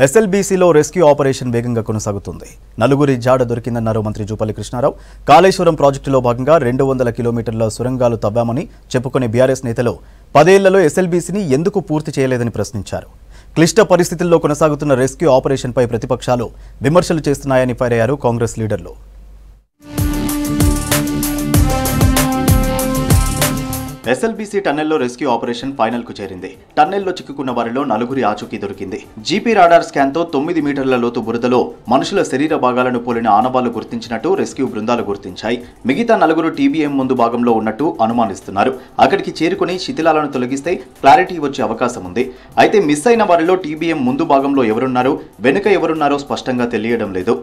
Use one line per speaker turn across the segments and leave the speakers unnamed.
ఎస్ఎల్బీసీలో rescue operation వేగంగా కొనసాగుతుంది. నలుగురి జాడ దొరికిందన్నారు మంత్రి జూపల్లి కృష్ణారావు. కాళేశ్వరం ప్రాజెక్టులో భాగంగా 200 కిలోమీటర్ల సొరంగాలు తవ్వామని చెప్పుకునే బీఆర్ఎస్ నేతలు 10 ఏళ్లలో ఎస్ఎల్బీసీని ఎందుకు పూర్తి చేయలేదని ప్రశ్నించారు. క్లిష్ట పరిస్థితుల్లో కొనసాగుతున్న రెస్క్యూ ఆపరేషన్పై ప్రతిపక్షాలు విమర్శలు చేస్తున్నాయని ఫైర్ అయ్యారు కాంగ్రెస్ లీడర్లు. ఎస్ఎల్బీసీ టన్నెల్లో రెస్క్యూ ఆపరేషన్ ఫైనల్ కు చేరింది. టన్నెల్లో చిక్కుకున్న వారిలో నలుగురి ఆచూకీ దొరికింది. జీపీ రాడార్ స్కాన్ తో 9 మీటర్ల లోతు బురదలో మనుషుల శరీర భాగాలను పోలిన ఆనవాళ్లు గుర్తించినట్టు రెస్క్యూ బృందాలు గుర్తించాయి. మిగతా నలుగురు టీబీఎం ముందు భాగంలో ఉన్నట్టు అనుమానిస్తున్నారు. అక్కడికి చేరుకుని శిథిలాలను తొలగిస్తే క్లారిటీ వచ్చే అవకాశం ఉంది. అయితే మిస్ అయిన వారిలో టీబీఎం ముందు భాగంలో ఎవరున్నారో వెనుక ఎవరున్నారో స్పష్టంగా తెలియడం లేదు.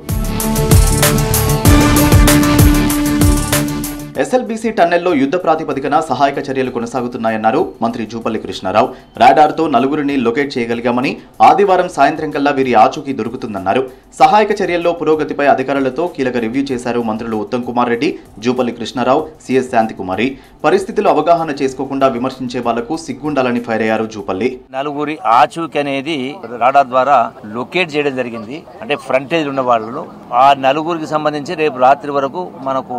ఎస్ఎల్బీసీ టన్నెల్లో యుద్ధ ప్రాతిపదికన సహాయక చర్యలు కొనసాగుతున్నాయన్నారు మంత్రి జూపల్లి కృష్ణారావు. రాడార్తో నలుగురిని లొకేట్ చేయగలిగామని, ఆదివారం సాయంత్రం కల్లా వీరి ఆచూకీ దొరుకుతుందన్నారు. సహాయక చర్యల్లో పురోగతిపై అధికారులతో కీలక రివ్యూ చేశారు మంత్రులు ఉత్తమ్ కుమార్ రెడ్డి, జూపల్లి కృష్ణారావు, సిఎస్ శాంతికుమారి. పరిస్థితులు అవగాహన చేసుకోకుండా విమర్శించే వాళ్లకు సిగ్గుండాలని ఫైర్ అయ్యారు జూపల్లి.
నలుగురి ఆచూకీ అనేది రాడార్ ద్వారా లొకేట్ చేయడం జరిగింది. అంటే ఫ్రంటేజ్ ఉన్న వాళ్ళు ఆ నలుగురికి సంబంధించి రేపు రాత్రి వరకు మనకు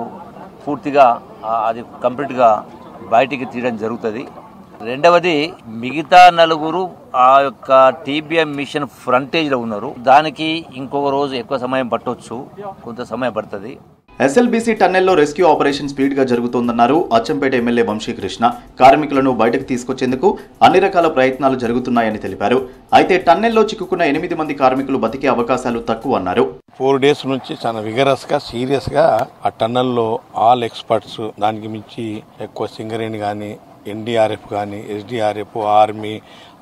పూర్తిగా అది కంప్లీట్గా బయటికి తీయడం జరుగుతుంది. రెండవది, మిగతా నలుగురు ఆ యొక్క టీబీఎం మిషన్ ఫ్రంటేజ్లో ఉన్నారు. దానికి ఇంకొక రోజు ఎక్కువ సమయం పట్టవచ్చు, కొంత సమయం పడుతుంది.
ఎస్ఎల్బీసీ టన్నెల్లో రెస్క్యూ ఆపరేషన్ స్పీడ్ గా జరుగుతోందన్నారు అచ్చంపేట ఎమ్మెల్యే వంశీకృష్ణ. కార్మికులను బయటకు తీసుకొచ్చేందుకు అన్ని రకాల ప్రయత్నాలు జరుగుతున్నాయని తెలిపారు. అయితే టన్నెల్లో చిక్కుకున్న 8 మంది కార్మికులు బతికే అవకాశాలు తక్కువ అన్నారు.
4 డేస్ నుంచి చాలా విగరస్ గా సీరియస్ గా ఆ టన్నెల్లో ఆల్ ఎక్స్పర్ట్స్, దానికి మించి ఎక్కువ సింగరేణి కానీ, ఎన్డీఆర్ఎఫ్ కానీ, ఎస్డీఆర్ఎఫ్, ఆర్మీ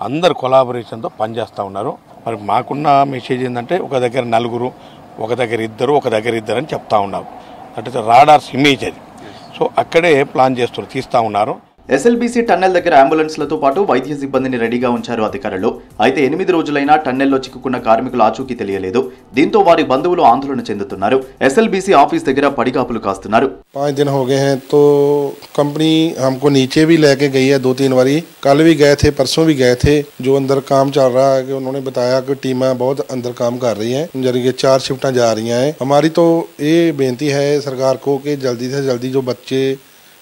అందరు కొలాబరేషన్తో పనిచేస్తూ ఉన్నారు. మరి మాకున్న మెసేజ్ ఏంటంటే ఒక దగ్గర 4, ఒక దగ్గర 2, ఒక దగ్గర 2 అని చెప్తా ఉన్నారు. అంటే రాడార్స్ ఇమేజ్ అది. సో అక్కడే ప్లాన్ చేస్తున్నారు, తీస్తూ ఉన్నారు.
ఎస్ఎల్బీసీ టన్నెల్ దగ్గర అంబులెన్స్లతో పాటు వైద్య సిబ్బందిని రెడీగా ఉంచారు అధికారులు. అయితే 8 రోజులైనా టన్నెల్లో చిక్కుకున్న కార్మికుల ఆచూకీ తెలియలేదు. దీంతో వారి బంధువులు ఆందోళన చెందుతున్నారు. ఎస్ఎల్బీసీ ఆఫీస్ దగ్గర పడిగాపులు కాస్తున్నారు.
5 दिन हो गए हैं तो कंपनी हमको नीचे भी लेके गई है 2-3 बारी. कल भी गए थे, परसों भी गए थे. जो अंदर काम चल रहा है कि उन्होंने बताया कि टीमें बहुत अंदर काम कर रही हैं, जरिए 4 शिफ्टें जा रही हैं. हमारी तो ये बेनती है सरकार को कि जल्दी से जल्दी जो बच्चे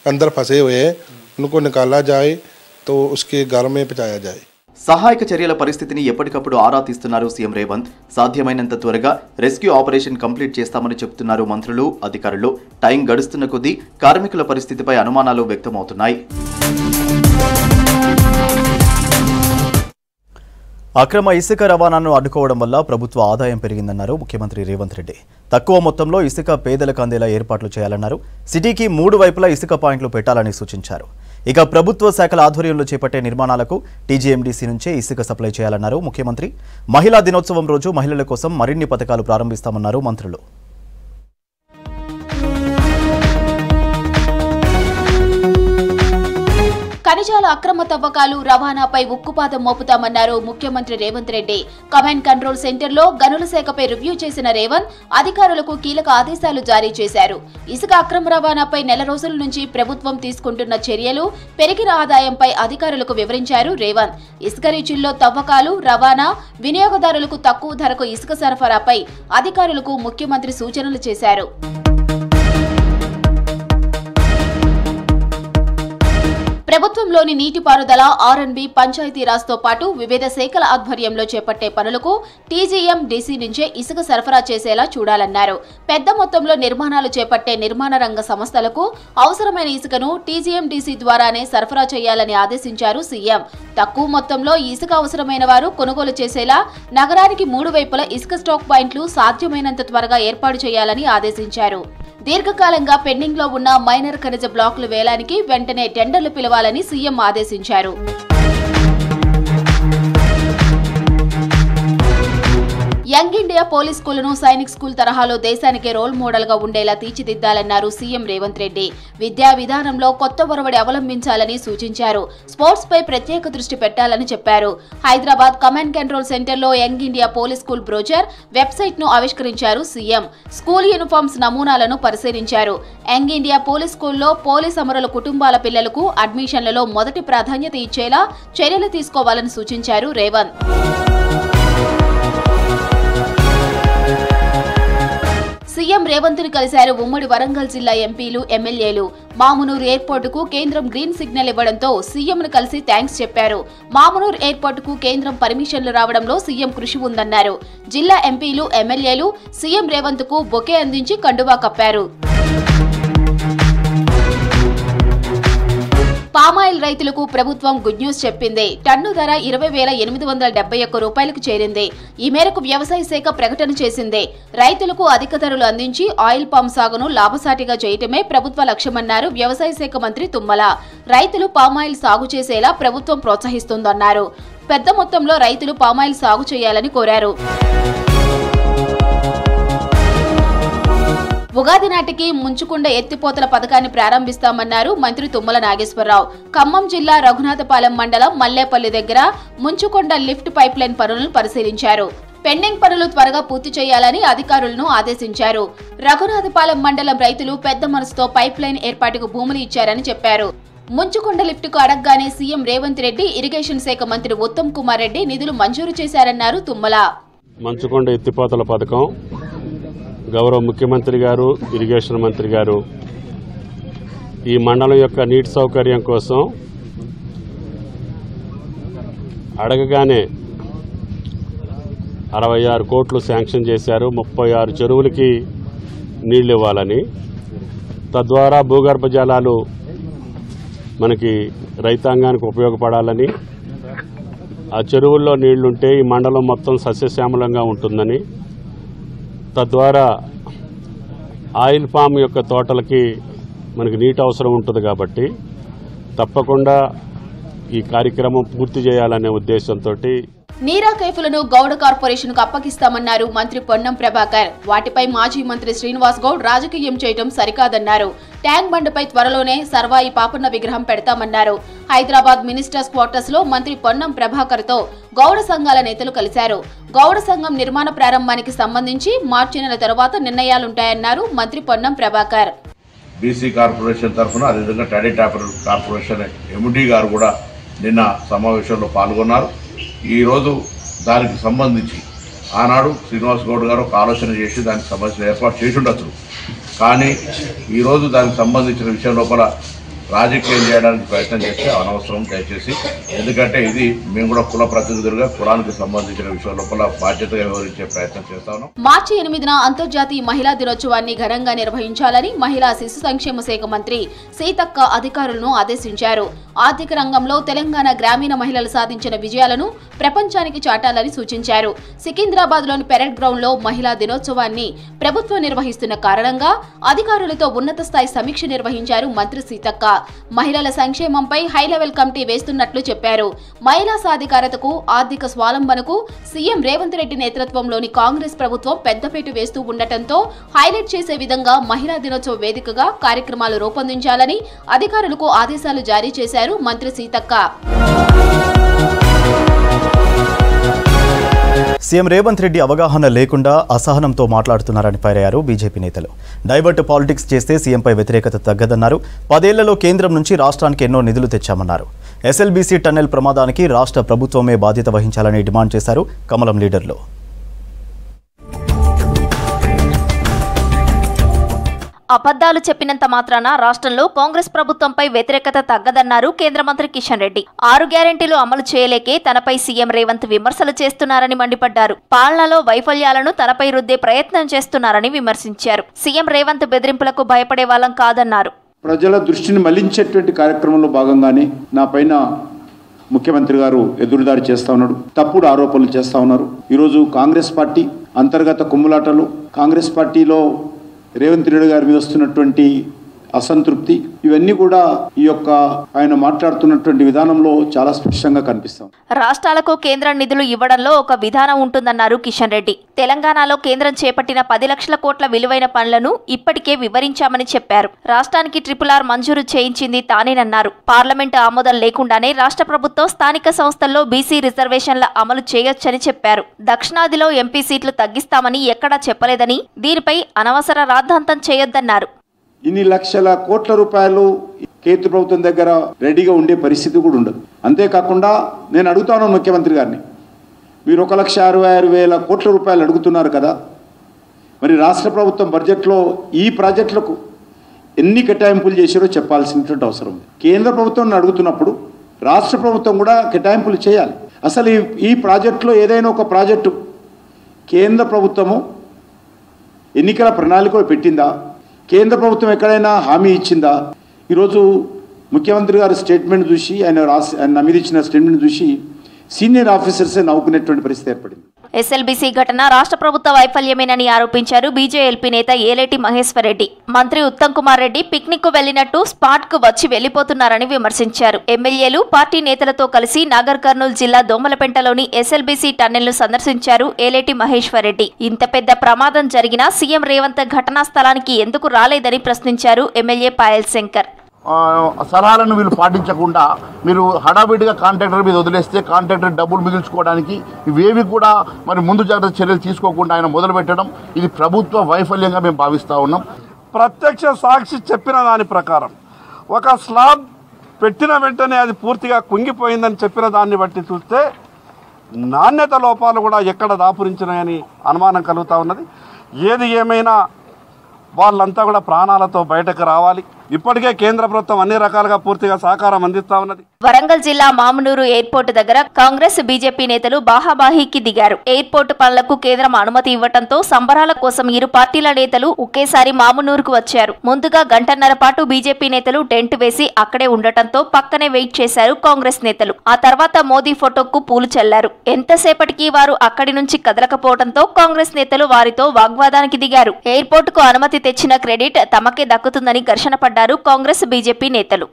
अंदर फंसे हुए हैं उनको निकाला जाए, तो उसके घर में पहुंचाया जाए.
సహాయక చర్యల పరిస్థితిని ఎప్పటికప్పుడు ఆరా తీస్తున్నారు సీఎం రేవంత్. సాధ్యమైనంత త్వరగా రెస్క్యూ ఆపరేషన్ కంప్లీట్ చేస్తామని చెబుతున్నారు మంత్రులు, అధికారులు. టైం గడుస్తున్న కొద్దీ కార్మికుల పరిస్థితిపై అనుమానాలు వ్యక్తమవుతున్నాయి. అక్రమ ఇసుక రవాణాను అడ్డుకోవడం వల్ల ప్రభుత్వ ఆదాయం పెరిగిందన్నారు ముఖ్యమంత్రి రేవంత్ రెడ్డి. తక్కువ మొత్తంలో ఇసుక పేదలకు అందేలా ఏర్పాట్లు చేయాలన్నారు. సిటీకి 3 వైపులా ఇసుక పాయింట్లు పెట్టాలని సూచించారు. ఇక ప్రభుత్వ శాఖల ఆధ్వర్యంలో చేపట్టే నిర్మాణాలకు టీజీఎండీసీ నుంచే ఇసుక సప్లై చేయాలన్నారు ముఖ్యమంత్రి. మహిళా దినోత్సవం రోజు మహిళల కోసం మరిన్ని పథకాలు ప్రారంభిస్తామన్నారు మంత్రులు.
ఖనిజాల అక్రమ తవ్వకాలు, రవాణాపై ఉక్కుపాదం మోపుతామన్నారు ముఖ్యమంత్రి రేవంత్ రెడ్డి. కమాండ్ కంట్రోల్ సెంటర్లో గనుల శాఖపై రివ్యూ చేసిన రేవంత్ అధికారులకు కీలక ఆదేశాలు జారీ చేశారు. ఇసుక అక్రమ రవాణాపై నెల రోజుల నుంచి ప్రభుత్వం తీసుకుంటున్న చర్యలు, పెరిగిన ఆదాయంపై అధికారులకు వివరించారు రేవంత్. ఇసుక రీచుల్లో తవ్వకాలు, రవాణా, వినియోగదారులకు తక్కువ ధరకు ఇసుక సరఫరాపై అధికారులకు ముఖ్యమంత్రి సూచనలు చేశారు. ప్రభుత్వంలోని నీటిపారుదల, ఆర్ఎండ్బి, పంచాయతీరాజ్తో పాటు వివిధ శాఖల ఆధ్వర్యంలో చేపట్టే పనులకు టీజీఎండీసీ నుంచే ఇసుక సరఫరా చేసేలా చూడాలన్నారు. పెద్ద మొత్తంలో నిర్మాణాలు చేపట్టే నిర్మాణ రంగ సంస్థలకు అవసరమైన ఇసుకను టీజీఎండీసీ ద్వారానే సరఫరా చేయాలని ఆదేశించారు సీఎం. తక్కువ మొత్తంలో ఇసుక అవసరమైన వారు కొనుగోలు చేసేలా నగరానికి 3 వైపులా ఇసుక స్టాక్ పాయింట్లు సాధ్యమైనంత త్వరగా ఏర్పాటు చేయాలని ఆదేశించారు. దీర్ఘకాలంగా పెండింగ్ లో ఉన్న మైనర్ ఖనిజ బ్లాకులు వేలానికి వెంటనే టెండర్లు పిలవాలని సీఎం ఆదేశించారు. యంగ్ ఇండియా పోలీస్ స్కూలును సైనిక్ స్కూల్ తరహాలో దేశానికే రోల్ మోడల్ గా ఉండేలా తీర్చిదిద్దాలన్నారు సీఎం రేవంత్ రెడ్డి. విద్యా విధానంలో కొత్త ఒరవడి అవలంబించాలని సూచించారు. స్పోర్ట్స్ పై ప్రత్యేక దృష్టి పెట్టాలని చెప్పారు. హైదరాబాద్ కమాండ్ కంట్రోల్ సెంటర్లో young India police school brochure, website ను ఆవిష్కరించారు సీఎం. స్కూల్ యూనిఫామ్స్ నమూనాలను పరిశీలించారు. యంగ్ ఇండియా పోలీస్ స్కూల్లో పోలీస్ అమరుల కుటుంబాల పిల్లలకు అడ్మిషన్లలో మొదటి ప్రాధాన్యత ఇచ్చేలా చర్యలు తీసుకోవాలని సూచించారు రేవంత్. రేవంత్ను కలిశారు ఉమ్మడి వరంగల్ జిల్లా ఎంపీలు, ఎమ్మెల్యేలు. మామునూరు ఎయిర్పోర్టుకు కేంద్రం గ్రీన్ సిగ్నల్ ఇవ్వడంతో సీఎంను కలిసి థ్యాంక్స్ చెప్పారు. మామునూరు ఎయిర్పోర్టుకు కేంద్రం పర్మిషన్లు రావడంలో సీఎం కృషి ఉందన్నారు. జిల్లా ఎంపీలు, ఎమ్మెల్యేలు సీఎం రేవంత్కు బొకే అందించి కండువా కప్పారు. పామాయిల్ రైతులకు ప్రభుత్వం గుడ్ న్యూస్ చెప్పింది. టన్ను ధర 20,871 రూపాయలకు చేరింది. ఈ మేరకు వ్యవసాయ శాఖ ప్రకటన చేసింది. రైతులకు అధిక ధరలు అందించి ఆయిల్ పామ్ సాగును లాభసాటిగా చేయటమే ప్రభుత్వ లక్ష్యమన్నారు వ్యవసాయ శాఖ మంత్రి తుమ్మల. రైతులు పామాయిల్ సాగు చేసేలా ప్రభుత్వం ప్రోత్సహిస్తోందన్నారు. పెద్ద మొత్తంలో రైతులు పామాయిల్ సాగు చేయాలని కోరారు. ఉగాది నాటికి ముంచుకొండ ఎత్తిపోతల పథకాన్ని ప్రారంభిస్తామన్నారు మంత్రి తుమ్మల నాగేశ్వరరావు. ఖమ్మం జిల్లా రఘునాథపాలెం మండలం మల్లేపల్లి దగ్గర ముంచుకొండ లిఫ్ట్ పైప్ లైన్ పనులను పరిశీలించారు. పెండింగ్ పనులు త్వరగా పూర్తి చేయాలని అధికారులను ఆదేశించారు. రఘునాథపాలెం మండలం రైతులు పెద్ద మనసుతో పైప్ లైన్ ఏర్పాటుకు భూములు ఇచ్చారని చెప్పారు. ముంచుకొండ లిఫ్టుకు అడగగానే సీఎం రేవంత్ రెడ్డి, ఇరిగేషన్ శాఖ మంత్రి ఉత్తమ్ కుమార్ రెడ్డి నిధులు మంజూరు చేశారన్నారు తుమ్మల.
ముంచుకొండ ఎత్తిపోతల పథకం గౌరవ ముఖ్యమంత్రి గారు, ఇరిగేషన్ మంత్రి గారు ఈ మండలం యొక్క నీటి సౌకర్యం కోసం అడగగానే 66 కోట్లు శాంక్షన్ చేశారు. 36 చెరువులకి నీళ్లు ఇవ్వాలని, తద్వారా భూగర్భ జలాలు మనకి రైతాంగానికి ఉపయోగపడాలని, ఆ చెరువుల్లో నీళ్లుంటే ఈ మండలం మొత్తం సస్యశ్యామలంగా ఉంటుందని, తద్వారా ఆయిల్ పామ్ యొక్క తోటలకి మనకి నీటి అవసరం ఉంటుంది కాబట్టి తప్పకుండా ఈ కార్యక్రమం పూర్తి చేయాలనే ఉద్దేశంతో
నీరా కైఫులను గౌడ కార్పొరేషన్ కు అప్పగిస్తామన్నారు మంత్రి పొన్నం ప్రభాకర్. వాటిపై మాజీ మంత్రి శ్రీనివాస్ గౌడ్ రాజకీయం చేయడం సరికాదన్నారు. ట్యాంక్ బండ్పై త్వరలోనే సర్వాయి పాపన్న విగ్రహం పెడతామన్నారు. హైదరాబాద్ మినిస్టర్స్ క్వార్టర్స్ లో మంత్రి పొన్నం ప్రభాకర్ తో గౌడ సంఘాల నేతలు కలిశారు. గౌడ సంఘం నిర్మాణ ప్రారంభానికి సంబంధించి మార్చి నెల తర్వాత నిర్ణయాలుంటాయన్నారు మంత్రి పొన్నం ప్రభాకర్.
బీసీ కార్పొరేషన్ తరఫున అదేవిధంగా టడీ టాపర్ కార్పొరేషన్ ఎండి గారు కూడా నిన్న సమావేశంలో పాల్గొన్నారు. ఈరోజు దానికి సంబంధించి ఆనాడు శ్రీనివాస్ గౌడ్ గారు ఒక ఆలోచన చేసి దానికి సంబంధించిన ఏర్పాటు చేసి ఉండొచ్చు. కానీ ఈరోజు దానికి సంబంధించిన విషయం లోపల రాజకీయం చేయడానికి ప్రయత్నం చేస్తే అనవసరం దయచేసి. ఎందుకంటే ఇది మేము కూడా కుల ప్రతినిధులుగా కులానికి సంబంధించిన విషయం లోపల బాధ్యతగా వ్యవహరించే ప్రయత్నం చేస్తాను.
మార్చి 8న అంతర్జాతీయ మహిళా దినోత్సవాన్ని ఘనంగా నిర్వహించాలని మహిళా శిశు సంక్షేమ శాఖ మంత్రి సీతక్క అధికారులను ఆదేశించారు. ఆర్థిక రంగంలో తెలంగాణ గ్రామీణ మహిళలు సాధించిన విజయాలను ప్రపంచానికి చాటాలని సూచించారు. సికింద్రాబాద్ లోని పెరేడ్ గ్రౌండ్ లో మహిళా దినోత్సవాన్ని ప్రభుత్వం నిర్వహిస్తున్న కారణంగా అధికారులతో ఉన్నత స్థాయి సమీక్ష నిర్వహించారు మంత్రి సీతక్క. మహిళల సంక్షేమంపై హై లెవెల్ కమిటీ వేస్తున్నట్లు చెప్పారు. మహిళా సాధికారతకు, ఆర్థిక స్వావలంబనకు సీఎం రేవంత్ రెడ్డి నేతృత్వంలోని కాంగ్రెస్ ప్రభుత్వం పెద్దపీట వేస్తూ ఉండటంతో హైలైట్ చేసే విధంగా మహిళా దినోత్సవ వేదికగా కార్యక్రమాలు రూపొందించాలని అధికారులకు ఆదేశాలు జారీ చేశారు మంత్రి సీతక్క.
సీఎం రేవంత్ రెడ్డి అవగాహన లేకుండా అసహనంతో మాట్లాడుతున్నారని ఫైర్ అయ్యారు బీజేపీ నేతలు. డైవర్ట్ పాలిటిక్స్ చేస్తే సీఎంపై వ్యతిరేకత తగ్గదన్నారు. 10 ఏళ్లలో కేంద్రం నుంచి రాష్ట్రానికి ఎన్నో నిధులు తెచ్చామన్నారు. ఎస్ఎల్బీసీ టన్నెల్ ప్రమాదానికి రాష్ట్ర ప్రభుత్వమే బాధ్యత వహించాలని డిమాండ్ చేశారు కమలం లీడర్లు.
అబద్ధాలు చెప్పినంత మాత్రాన రాష్ట్రంలో కాంగ్రెస్ ప్రభుత్వంపై వ్యతిరేకత తగ్గదన్నారు కేంద్ర మంత్రి కిషన్ రెడ్డి. 6 గ్యారెంటీలు అమలు చేయలేకే తనపై సీఎం రేవంత్ విమర్శలు చేస్తున్నారని మండిపడ్డారు. పాలనలో వైఫల్యాలను తనపై రుద్దే ప్రయత్నం చేస్తున్నారని విమర్శించారు. సీఎం రేవంత్ బెదిరింపులకు భయపడే వాళ్ళం కాదన్నారు.
ప్రజల దృష్టిని మళ్లించేటువంటి కార్యక్రమంలో భాగంగానే నా పైన ముఖ్యమంత్రి గారు ఎదురుదాడి చేస్తా ఉన్నాడు, తప్పుడు ఆరోపణలు చేస్తా ఉన్నారు. ఈరోజు కాంగ్రెస్ పార్టీ అంతర్గత కుమ్ములాటలు, కాంగ్రెస్ పార్టీలో రేవంత్ రెడ్డి గారి మీద వస్తున్నటువంటి అసంతృప్తి, ఇవన్నీ కూడా ఈ యొక్క ఆయన మాట్లాడుతున్నటువంటి విధానంలో చాలా స్పష్టంగా కనిపిస్తాం.
రాష్ట్రాలకు కేంద్రం నిధులు ఇవ్వడంలో ఒక విధానం ఉంటుందన్నారు కిషన్ రెడ్డి. తెలంగాణలో కేంద్రం చేపట్టిన 10 లక్షల కోట్ల విలువైన పనులను ఇప్పటికే వివరించామని చెప్పారు. రాష్ట్రానికి RRR మంజూరు చేయించింది తానేనన్నారు. పార్లమెంటు ఆమోదం లేకుండానే రాష్ట్ర ప్రభుత్వం స్థానిక సంస్థల్లో బీసీ రిజర్వేషన్ల అమలు చేయొచ్చని చెప్పారు. దక్షిణాదిలో ఎంపీ సీట్లు తగ్గిస్తామని ఎక్కడా చెప్పలేదని, దీనిపై అనవసర రాద్ధాంతం చేయొద్దన్నారు.
ఇన్ని లక్షల కోట్ల రూపాయలు కేంద్ర ప్రభుత్వం దగ్గర రెడీగా ఉండే పరిస్థితి కూడా ఉండదు. అంతేకాకుండా నేను అడుగుతాను ముఖ్యమంత్రి గారిని, మీరు 1,66,000 కోట్ల రూపాయలు అడుగుతున్నారు కదా, మరి రాష్ట్ర ప్రభుత్వం బడ్జెట్లో ఈ ప్రాజెక్టులకు ఎన్ని కేటాయింపులు చేశారో చెప్పాల్సినటువంటి అవసరం ఉంది. కేంద్ర ప్రభుత్వం అడుగుతున్నప్పుడు రాష్ట్ర ప్రభుత్వం కూడా కేటాయింపులు చేయాలి. అసలు ఈ ప్రాజెక్టులో ఏదైనా ఒక ప్రాజెక్టు కేంద్ర ప్రభుత్వము ఎన్నికల ప్రణాళికలో పెట్టిందా? కేంద్ర ప్రభుత్వం ఎక్కడైనా హామీ ఇచ్చిందా? ఈరోజు ముఖ్యమంత్రి గారి స్టేట్మెంట్ చూసి ఆయన నమోదించిన స్టేట్మెంట్ చూసి సీనియర్ ఆఫీసర్సే నవ్వుకునేటువంటి పరిస్థితి ఏర్పడింది.
ఎస్ఎల్బీసీ ఘటన రాష్ట్ర ప్రభుత్వ వైఫల్యమేనని ఆరోపించారు బీజేఎల్పీ నేత ఏలేటి మహేశ్వర్ రెడ్డి. మంత్రి ఉత్తమ్ కుమార్ రెడ్డి పిక్నిక్ కు వెళ్లినట్టు స్పాట్ కు వచ్చి వెళ్లిపోతున్నారని విమర్శించారు. ఎమ్మెల్యేలు పార్టీ నేతలతో కలిసి నాగర్ కర్నూలు జిల్లా దోమలపెంటలోని ఎస్ఎల్బీసీ టన్నెల్ ను సందర్శించారు ఏలేటి మహేశ్వర్ రెడ్డి. ఇంత పెద్ద ప్రమాదం జరిగినా సీఎం రేవంత్ ఘటనా స్థలానికి ఎందుకు రాలేదని ప్రశ్నించారు ఎమ్మెల్యే పాయల్ శంకర్.
సలహాలను వీళ్ళు పాటించకుండా మీరు హడావిడిగా కాంట్రాక్టర్ మీద వదిలేస్తే కాంట్రాక్టర్ డబ్బులు మిగిల్చుకోవడానికి ఇవేవి కూడా మరి ముందు జాగ్రత్త చర్యలు తీసుకోకుండా ఆయన మొదలుపెట్టడం ఇది ప్రభుత్వ వైఫల్యంగా మేము భావిస్తూ ఉన్నాం.
ప్రత్యక్ష సాక్షి చెప్పిన దాని ప్రకారం ఒక స్లాబ్ పెట్టిన వెంటనే అది పూర్తిగా కుంగిపోయిందని చెప్పిన దాన్ని బట్టి చూస్తే నాణ్యత లోపాలు కూడా ఎక్కడ దాపురించినాయని అనుమానం కలుగుతూ ఉన్నది. ఏది ఏమైనా వాళ్ళంతా కూడా ప్రాణాలతో బయటకు రావాలి. ఇప్పటికే కేంద్ర ప్రభుత్వం అన్ని రకాలుగా పూర్తిగా సహకారం అందిస్తా ఉన్నది.
వరంగల్ జిల్లా మామునూరు ఎయిర్పోర్టు దగ్గర కాంగ్రెస్ బీజేపీ నేతలు బాహాబాహీకి దిగారు. ఎయిర్పోర్టు పనులకు కేంద్రం అనుమతి ఇవ్వడంతో సంబరాల కోసం ఇరు పార్టీల నేతలు ఒకేసారి మామునూరుకు వచ్చారు. ముందుగా గంటన్నర పాటు బీజేపీ నేతలు టెంట్ వేసి అక్కడే ఉండటంతో పక్కనే వెయిట్ చేశారు కాంగ్రెస్ నేతలు. ఆ తర్వాత మోదీ ఫోటోకు పూలు చల్లారు. ఎంతసేపటికి వారు అక్కడి నుంచి కదలకపోవడంతో కాంగ్రెస్ నేతలు వారితో వాగ్వాదానికి దిగారు. ఎయిర్పోర్టుకు అనుమతి తెచ్చిన క్రెడిట్ తమకే దక్కుతుందని ఘర్షణ పడ్డారు కాంగ్రెస్ బీజేపీ నేతలు.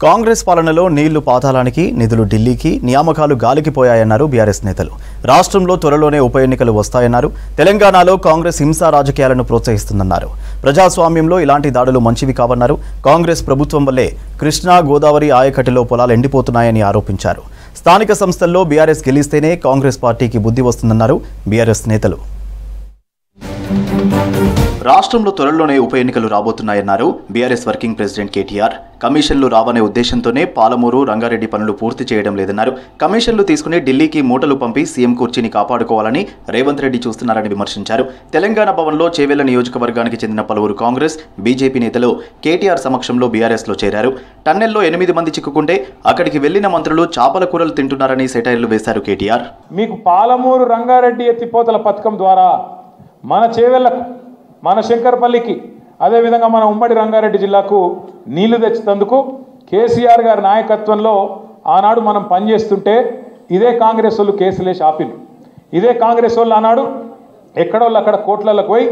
కాంగ్రెస్ పాలనలో నీళ్లు పాతాళానికి, నిధులు ఢిల్లీకి, నియామకాలు గాలికి పోయాయన్నారు బీఆర్ఎస్ నేతలు. రాష్ట్రంలో త్వరలోనే ఉప ఎన్నికలు వస్తాయన్నారు. తెలంగాణలో కాంగ్రెస్ హింసా రాజకీయాలను ప్రోత్సహిస్తుందన్నారు. ప్రజాస్వామ్యంలో ఇలాంటి దాడులు మంచివి కావన్నారు. కాంగ్రెస్ ప్రభుత్వం వల్లే కృష్ణా, గోదావరి ఆయకట్టులో పొలాలు ఎండిపోతున్నాయని ఆరోపించారు. స్థానిక సంస్థల్లో బీఆర్ఎస్ గెలిస్తేనే కాంగ్రెస్ పార్టీకి బుద్ధి వస్తుందన్నారు బీఆర్ఎస్ నేతలు. రాష్ట్రంలో త్వరలోనే ఉప ఎన్నికలు రాబోతున్నాయన్నారు బీఆర్ఎస్ వర్కింగ్ ప్రెసిడెంట్ కేటీఆర్. కమిషన్లు రావనే ఉద్దేశంతోనే పాలమూరు, రంగారెడ్డి పనులు పూర్తి చేయడం లేదన్నారు. కమిషన్లు తీసుకుని ఢిల్లీకి మూటలు పంపి సీఎం కుర్చీని కాపాడుకోవాలని రేవంత్ రెడ్డి చూస్తున్నారని విమర్శించారు. తెలంగాణ భవన్లో చేవెళ్ల నియోజకవర్గానికి చెందిన పలువురు కాంగ్రెస్, బీజేపీ నేతలు కేటీఆర్ సమక్షంలో బీఆర్ఎస్లో చేరారు. టన్నెల్లో 8 మంది చిక్కుకుంటే అక్కడికి వెళ్లిన మంత్రులు చాపల కూరలు తింటున్నారని సెటైర్లు వేశారు కేటీఆర్.
మీకు పాలమూరు, రంగారెడ్డి ఎత్తిపోతల పథకం ద్వారా మన చేవెళ్లకు, మన శంకర్పల్లికి, అదేవిధంగా మన ఉమ్మడి రంగారెడ్డి జిల్లాకు నీళ్లు తెచ్చేందుకు కేసీఆర్ గారి నాయకత్వంలో ఆనాడు మనం పనిచేస్తుంటే ఇదే కాంగ్రెస్ వాళ్ళు కేసులేసి ఆపిలు. ఇదే కాంగ్రెస్ వాళ్ళు ఆనాడు ఎక్కడోళ్ళు అక్కడ కోట్లలకు పోయి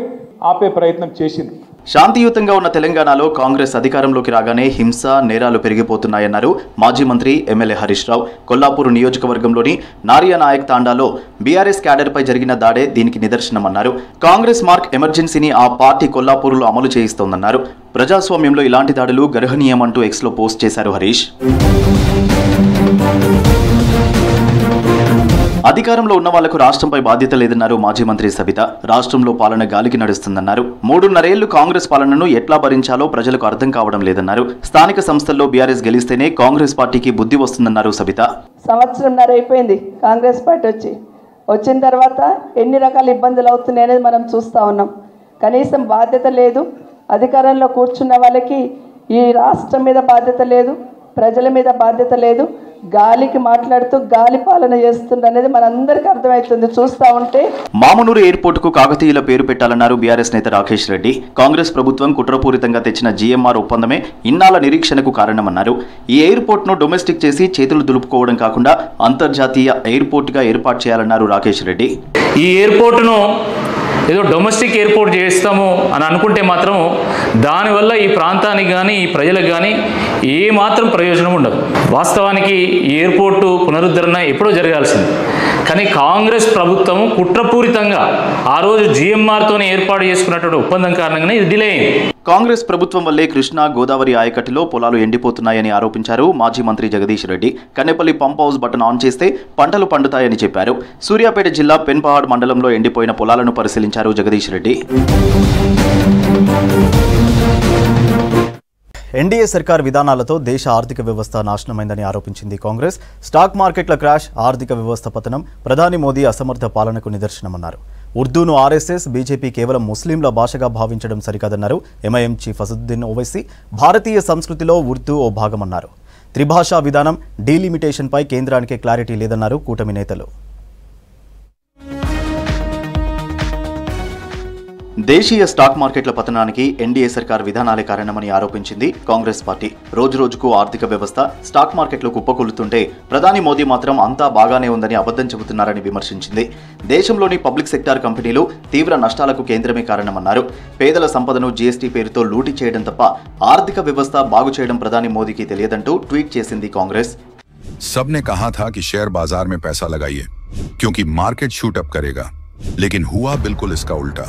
ఆపే ప్రయత్నం చేసింది.
శాంతియుతంగా ఉన్న తెలంగాణలో కాంగ్రెస్ అధికారంలోకి రాగానే హింస, నేరాలు పెరిగిపోతున్నాయన్నారు మాజీ మంత్రి ఎమ్మెల్యే హరీష్ రావు. కొల్లాపూర్ నియోజకవర్గంలోని నారియా నాయక్ తాండాలో బీఆర్ఎస్ క్యాడర్పై జరిగిన దాడే దీనికి నిదర్శనమన్నారు. కాంగ్రెస్ మార్క్ ఎమర్జెన్సీని ఆ పార్టీ కొల్లాపూర్లో అమలు చేయిస్తోందన్నారు. ప్రజాస్వామ్యంలో ఇలాంటి దాడులు గర్హనీయమంటూ ఎక్స్లో పోస్ట్ చేశారు హరీష్. అధికారంలో ఉన్న వాళ్లకు రాష్ట్రంపై బాధ్యత లేదన్నారు మాజీ మంత్రి సబిత. రాష్ట్రంలో పాలన గాలికి నడుస్తుందన్నారు. 3.5 ఏళ్లు కాంగ్రెస్ పాలనను ఎట్లా భరించాలో ప్రజలకు అర్థం కావడం లేదన్నారు. స్థానిక సంస్థల్లో బీఆర్ఎస్ గెలిస్తేనే కాంగ్రెస్ పార్టీకి బుద్ధి వస్తుందన్నారు సబిత.
సంవత్సరంన్నర అయిపోయింది కాంగ్రెస్ పార్టీ వచ్చిన తర్వాత ఎన్ని రకాల ఇబ్బందులు అవుతున్నాయనేది మనం చూస్తూ ఉన్నాం. కనీసం బాధ్యత లేదు. అధికారంలో కూర్చున్న వాళ్ళకి ఈ రాష్ట్రం మీద బాధ్యత లేదు, ప్రజల మీద బాధ్యత లేదు. గాలికి మాట్లాడుతూ గాలి పాలన చేస్తుందనేది మనందరికీ అర్థమవుతుంది చూస్తూ ఉంటే.
మామునూరు ఎయిర్పోర్టుకు కాకతీయుల పేరు పెట్టాలన్నారు బీఆర్ఎస్ నేత రాకేష్ రెడ్డి. కాంగ్రెస్ ప్రభుత్వం కుట్రపూరితంగా తెచ్చిన జీఎంఆర్ ఒప్పందమే ఇన్నాళ్ల నిరీక్షణకు కారణమన్నారు. ఈ ఎయిర్పోర్ట్ను డొమెస్టిక్ చేసి చేతులు దులుపుకోవడం కాకుండా అంతర్జాతీయ ఎయిర్పోర్టుగా ఏర్పాటు చేయాలన్నారు రాకేష్ రెడ్డి.
ఈ ఎయిర్పోర్టును ఏదో డొమెస్టిక్ ఎయిర్పోర్ట్ చేస్తాము అని అనుకుంటే మాత్రం దానివల్ల ఈ ప్రాంతానికి కానీ ఈ ప్రజలకు కానీ ఏమాత్రం ప్రయోజనం ఉండదు. వాస్తవానికి ఈ ఎయిర్పోర్టు పునరుద్ధరణ ఎప్పుడో జరగాల్సింది. కానీ కాంగ్రెస్ ప్రభుత్వం కుట్రపూరితంగా ఆ రోజు జీఎంఆర్తోనే ఏర్పాటు చేసుకున్నటువంటి ఒప్పందం కారణంగానే ఇది డిలే అయింది.
కాంగ్రెస్ ప్రభుత్వం వల్లే కృష్ణా, గోదావరి ఆయకట్టులో పొలాలు ఎండిపోతున్నాయని ఆరోపించారు మాజీ మంత్రి Jagadish Reddy. Kannepalli pump house button on చేస్తే పంటలు పండుతాయని చెప్పారు. సూర్యాపేట జిల్లా పెన్పహాడ్ మండలంలో ఎండిపోయిన పొలాలను పరిశీలించారు జగదీష్ రెడ్డి. ఎన్డీఏ సర్కార్ విధానాలతో దేశ ఆర్థిక వ్యవస్థ నాశనమైందని ఆరోపించింది కాంగ్రెస్. స్టాక్ మార్కెట్ల క్రాష్, ఆర్థిక వ్యవస్థ పతనం ప్రధాని మోదీ అసమర్థ పాలనకు నిదర్శనమన్నారు. ఉర్దూను ఆర్ఎస్ఎస్, బీజేపీ కేవలం ముస్లింల భాషగా భావించడం సరికాదన్నారు. ఎంఐఎం చీఫ్ అసదుద్దీన్ ఓవైసీ భారతీయ సంస్కృతిలో ఉర్దూ ఓ భాగమన్నారు. త్రిభాషా విధానం, డీలిమిటేషన్పై కేంద్రానికి క్లారిటీ లేదన్నారు కూటమి నేతలు. దేశీయ స్టాక్ మార్కెట్ల పతనానికి ఎన్డీఏ సర్కార్ విధానాలే కారణమని ఆరోపించింది కాంగ్రెస్ పార్టీ. రోజురోజుకు ఆర్థిక వ్యవస్థ, స్టాక్ మార్కెట్లు కుప్పకూలుతుంటే ప్రధాని మోదీ మాత్రం అంతా బాగానే ఉందని అబద్ధం చెబుతున్నారని విమర్శించింది. దేశంలోని పబ్లిక్ సెక్టార్ కంపెనీలు తీవ్ర నష్టాలకు కేంద్రమే కారణమన్నారు. పేదల సంపదను జీఎస్టీ పేరుతో లూటీ చేయడం తప్ప ఆర్థిక వ్యవస్థ బాగు చేయడం ప్రధాని మోదీకి తెలియదంటూ ట్వీట్ చేసింది కాంగ్రెస్.
सबने कहा था कि शेयर बाजार में पैसा लगाइए क्योंकि मार्केट शूट अप करेगा, लेकिन हुआ बिल्कुल इसका उल्टा.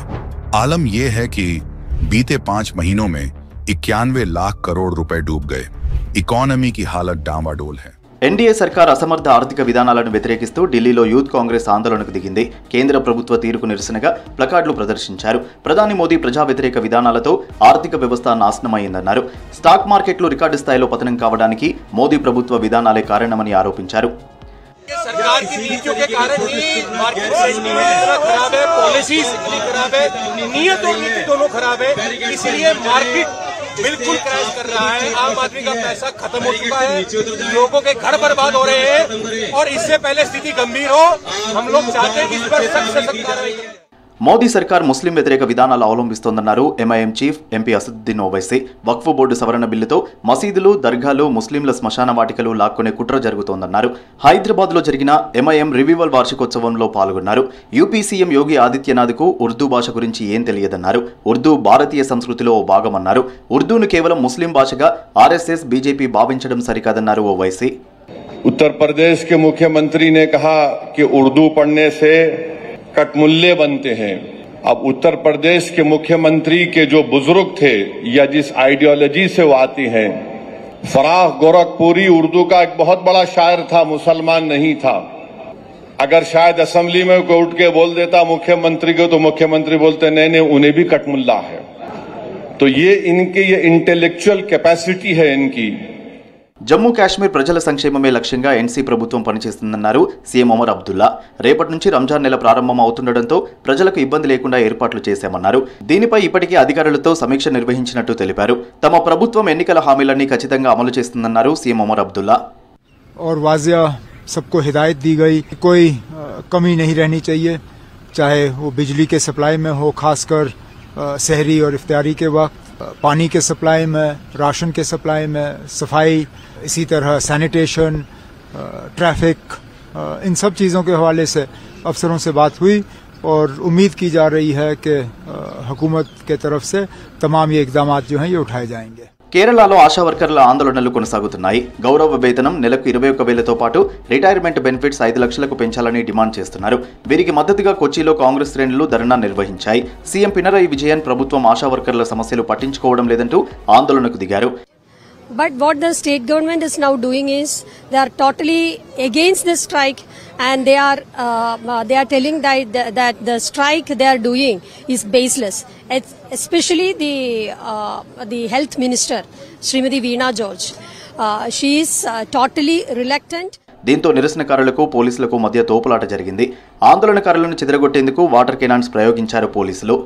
आलम यह है कि बीते 5 महीनों में 91 लाख करोड़ रुपए डूब गए. इकोनॉमी की हालत डामाडोल है.
ఎన్డీఏ సర్కార్ అసమర్థ ఆర్థిక విధానాలను వ్యతిరేకిస్తూ ఢిల్లీలో యూత్ కాంగ్రెస్ ఆందోళనకు దిగింది. కేంద్ర ప్రభుత్వ తీరుకు నిరసనగా ప్లకార్డులు ప్రదర్శించారు. ప్రధాని మోదీ ప్రజా వ్యతిరేక విధానాలతో ఆర్థిక వ్యవస్థ నాశనమైందన్నారు. స్టాక్ మార్కెట్లు రికార్డు స్థాయిలో పతనం కావడానికి మోదీ ప్రభుత్వ విధానాలే కారణమని ఆరోపించారు.
सरकार की नीतियों के कारण ही मार्केट सेंटीमेंट इतना खराब है, पॉलिसीज इतनी खराब है, नीयत और नीति दोनों खराब है, इसलिए मार्केट बिल्कुल क्रैश कर रहा है. आम आदमी का पैसा खत्म हो चुका है, लोगों के घर बर्बाद हो रहे हैं और इससे पहले स्थिति गंभीर हो, हम लोग चाहते हैं कि इस पर सख्त से सख्त कार्रवाई करें. మోదీ సర్కార్ ముస్లిం వ్యతిరేక విధానాలు అవలంబిస్తోందన్నారు MIM chief MP Asaduddin Owaisi. Waqf board సవరణ బిల్లుతో మసీదులు, దర్గాలు, ముస్లింల శ్మశాన వాటికలు లాక్కునే కుట్ర జరుగుతోందన్నారు. హైదరాబాద్లో జరిగిన ఎంఐఎం రివివల్ వార్షికోత్సవంలో పాల్గొన్నారు. యూపీ సీఎం యోగి ఆదిత్యనాథ్కు ఉర్దూ భాష గురించి ఏం తెలియదన్నారు. ఉర్దూ భారతీయ సంస్కృతిలో ఓ భాగమన్నారు. ఉర్దూను కేవలం ముస్లిం భాషగా ఆర్ఎస్ఎస్, బీజేపీ భావించడం సరికాదన్నారు ఓవైసీ.
उत्तर प्रदेश के मुख्यमंत्री ने कहा कि उर्दू पढ़ने से कटमुल्ले बनते हैं. अब उत्तर प्रदेश के मुख्यमंत्री के जो बुजुर्ग थे या जिस आइडियोलॉजी से वो आती हैं, फराह गोरखपुरी उर्दू का एक बहुत बड़ा शायर था, मुसलमान नहीं था. अगर शायद असेंबली में कोई उठ के बोल देता मुख्यमंत्री को, तो मुख्यमंत्री बोलते नहीं, उन्हें भी कटमुल्ला है. तो ये इनकी ये इंटेलेक्चुअल कैपेसिटी है इनकी.
జమ్మూ కాశ్మీర్ ప్రజల సంక్షేమమే లక్ష్యంగా ఎన్సీ ప్రభుత్వం పనిచేస్తుందన్నారు సీఎం ఒమర్ అబ్దుల్లా. రేపటి నుంచి రంజాన్ నెల ప్రారంభం అవుతుండటంతో ప్రజలకు ఇబ్బంది లేకుండా ఏర్పాట్లు చేశామన్నారు. దీనిపై ఇప్పటికే అధికారులతో సమీక్ష నిర్వహించినట్టు తెలిపారు. తమ ప్రభుత్వం ఎన్నికల హామీలన్నీ ఖచ్చితంగా అమలు చేస్తుందన్నారు సీఎం ఒమర్ అబ్దుల్లా.
और वाजिया सबको हिदायत दी गई, कोई कमी नहीं रहनी चाहिए, चाहे वो बिजली के सप्लाई में हो, खासकर सहरी और इफ्तारी के वक्त, पानी के सप्लाई में, राशन के सप्लाई में, सफाई, इसी तरह सैनिटेशन, ट्रैफिक, इन सब चीज़ों के हवाले से अफसरों से बात हुई और उम्मीद की जा रही है कि हुकूमत के तरफ से तमाम ये इक़दाम जो हैं ये उठाए जाएंगे.
కేరళలో ఆశా వర్కర్ల ఆందోళనలు కొనసాగుతున్నాయి. గౌరవ వేతనం నెలకు 21,000తో పాటు రిటైర్మెంట్ బెనిఫిట్స్ 5 లక్షలకు పెంచాలని డిమాండ్ చేస్తున్నారు. వీరికి మద్దతుగా కొచ్చిలో కాంగ్రెస్ శ్రేణులు ధర్నా నిర్వహించాయి. సీఎం పినరయి విజయన్ ప్రభుత్వం ఆశా వర్కర్ల సమస్యలు పట్టించుకోవడం లేదంటూ ఆందోళనకు దిగారు.
But what the state government is now doing is they are totally against the strike, and they are telling that the strike they are doing is baseless. Especially the health minister, Srimati Veena George, she is totally reluctant.
దీంతో నిరసనకారులకు పోలీసులకు మధ్య తోపులాట జరిగింది. ఆందోళనకారులను చెదరగొట్టేందుకు water cannons ప్రయోగించారు పోలీసులు.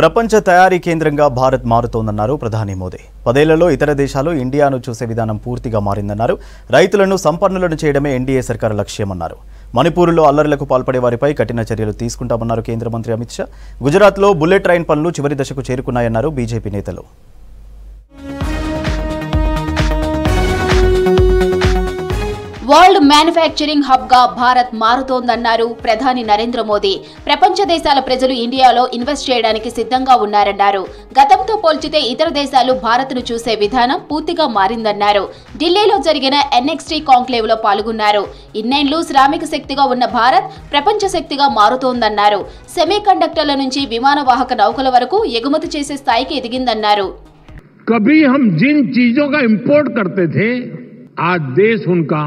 ప్రపంచ తయారీ కేంద్రంగా భారత్ మారుతోందన్నారు ప్రధాని మోదీ. 10 ఏళ్లలో ఇతర దేశాలు ఇండియాను చూసే విధానం పూర్తిగా మారిందన్నారు. రైతులను సంపన్నులను చేయడమే ఎన్డీఏ సర్కారు లక్ష్యమన్నారు. మణిపూర్లో అల్లర్లకు పాల్పడే వారిపై కఠిన చర్యలు తీసుకుంటామన్నారు కేంద్ర మంత్రి అమిత్ షా. గుజరాత్లో బుల్లెట్ ట్రైన్ పనులు చివరి దశకు చేరుకున్నాయన్నారు బీజేపీ నేతలు.
వరల్డ్ మ్యానుఫ్యాక్చరింగ్ హబ్ గా భారత్ మారుతోందన్నారు ప్రధాని నరేంద్ర మోదీ. ప్రపంచ దేశాల ప్రజలు ఇండియాలో ఇన్వెస్ట్ చేయడానికి సిద్ధంగా ఉన్నారన్నారు. గతంతో పోల్చితే ఇతర దేశాలు భారత్ను చూసే విధానం పూర్తిగా మారిందన్నారు. ఢిల్లీలో జరిగిన ఎన్ఎక్స్టీ కాంక్లేవ్ లో పాల్గొన్నారు. ఇన్నేళ్లు శ్రామిక శక్తిగా ఉన్న భారత్ ప్రపంచ శక్తిగా మారుతోందన్నారు. సెమీ కండక్టర్ల నుంచి విమాన వాహక నౌకల వరకు ఎగుమతి చేసే స్థాయికి ఎదిగిందన్నారు.
कभी हम जिन चीजों का इंपोर्ट करते थे, आज देश उनका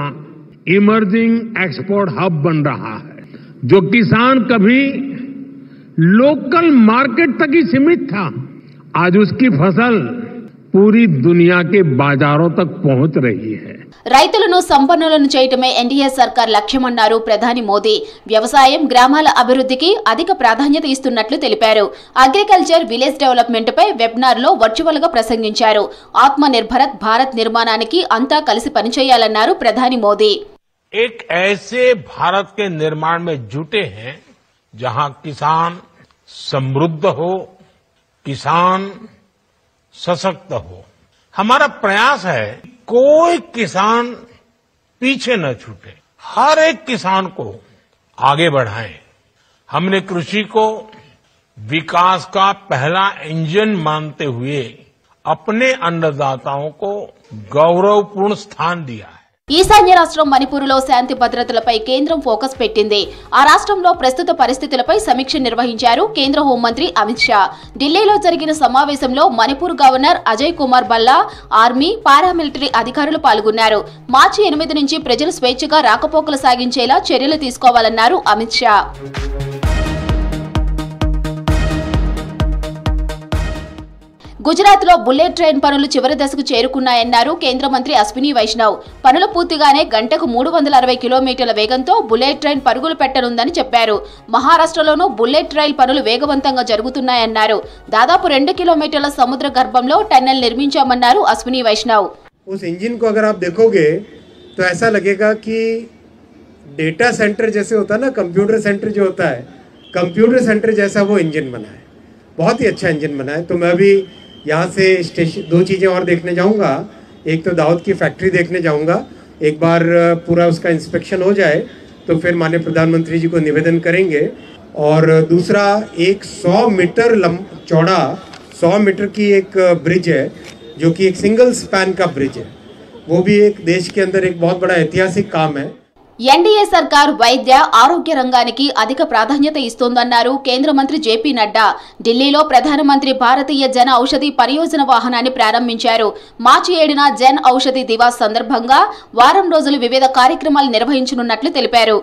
इमर्जिंग एक्सपोर्ट हब बन रहा है। जो किसान कभी लोकल मार्केट तक ही सीमित था, आज उसकी फसल पूरी दुनिया के बाजारों तक पहुंच रही है।
రైతులను సంపన్నులను చేయటమే ఎన్డీఏ సర్కార్ లక్ష్యమన్నారు ప్రధాని మోదీ. వ్యవసాయం, గ్రామాల అభివృద్ధికి అధిక ప్రాధాన్యత ఇస్తున్నట్లు తెలిపారు. అగ్రికల్చర్, విలేజ్ డెవలప్మెంట్ పై వెబినార్ లో వర్చువల్ గా ప్రసంగించారు. ఆత్మ నిర్భరత్ భారత్ నిర్మాణానికి అంతా కలిసి పనిచేయాలన్నారు ప్రధాని మోదీ.
एक ऐसे भारत के निर्माण में जुटे हैं जहां किसान समृद्ध हो, किसान सशक्त हो। हमारा प्रयास है कोई किसान पीछे न छूटे, हर एक किसान को आगे बढ़ाएं। हमने कृषि को विकास का पहला इंजन मानते हुए अपने अन्नदाताओं को गौरवपूर्ण स्थान दिया है।
ఈశాన్య రాష్ట్రం మణిపూర్లో శాంతి భద్రతలపై కేంద్రం ఫోకస్ పెట్టింది. ఆ రాష్ట్రంలో ప్రస్తుత పరిస్థితులపై సమీక్ష నిర్వహించారు కేంద్ర హోంమంత్రి అమిత్ షా. ఢిల్లీలో జరిగిన సమావేశంలో Manipur governor Ajay Kumar Bhalla, army, paramilitary అధికారులు పాల్గొన్నారు. మార్చి 8 నుంచి ప్రజలు స్వేచ్ఛగా రాకపోకలు సాగించేలా చర్యలు తీసుకోవాలన్నారు అమిత్ షా. గుజరాత్ లో బుల్లెట్ ట్రైన్ పనులు చివరి దశకు చేరుకున్నాయన్నారు కేంద్ర మంత్రి అశ్విని వైష్ణవ్. పనులు పూర్తిగానే గంటకు 360 కిలోమీటర్ల వేగంతో బుల్లెట్ ట్రైన్ పరుగులు పెట్టనుందని చెప్పారు. మహారాష్ట్రలోనూ బుల్లెట్ రైల్ పనులు వేగవంతంగా జరుగుతున్నాయన్నారు. దాదాపు 2 కిలోమీటర్ల సముద్ర గర్భంలో టన్నెల్ నిర్మించామన్నారు అశ్విని వైష్ణవ్.
उस इंजन को अगर आप देखोगे तो ऐसा लगेगा कि डेटा सेंटर जैसे होता है ना, कंप्यूटर सेंटर जो होता है, कंप्यूटर सेंटर जैसा वो इंजन बना है। बहुत ही अच्छा इंजन बना है। तो मैं अभी यहाँ से स्टेशन 2 चीज़ें और देखने जाऊँगा। एक तो दाऊद की फैक्ट्री देखने जाऊँगा, एक बार पूरा उसका इंस्पेक्शन हो जाए तो फिर माननीय प्रधानमंत्री जी को निवेदन करेंगे। और दूसरा, एक 100 मीटर चौड़ा 100 मीटर की एक ब्रिज है जो कि एक सिंगल स्पैन का ब्रिज है। वो भी एक देश के अंदर एक बहुत बड़ा ऐतिहासिक काम है।
ఎన్డీఏ సర్కార్ వైద్య, ఆరోగ్య రంగానికి అధిక ప్రాధాన్యత ఇస్తోందన్నారు కేంద్ర మంత్రి జేపీ నడ్డా. ఢిల్లీలో ప్రధానమంత్రి భారతీయ జన ఔషధి పరియోజన వాహనాన్ని ప్రారంభించారు. మార్చి 7న జన్ ఔషధి దివాస్ సందర్భంగా వారం రోజులు వివిధ కార్యక్రమాలు నిర్వహించనున్నట్లు తెలిపారు.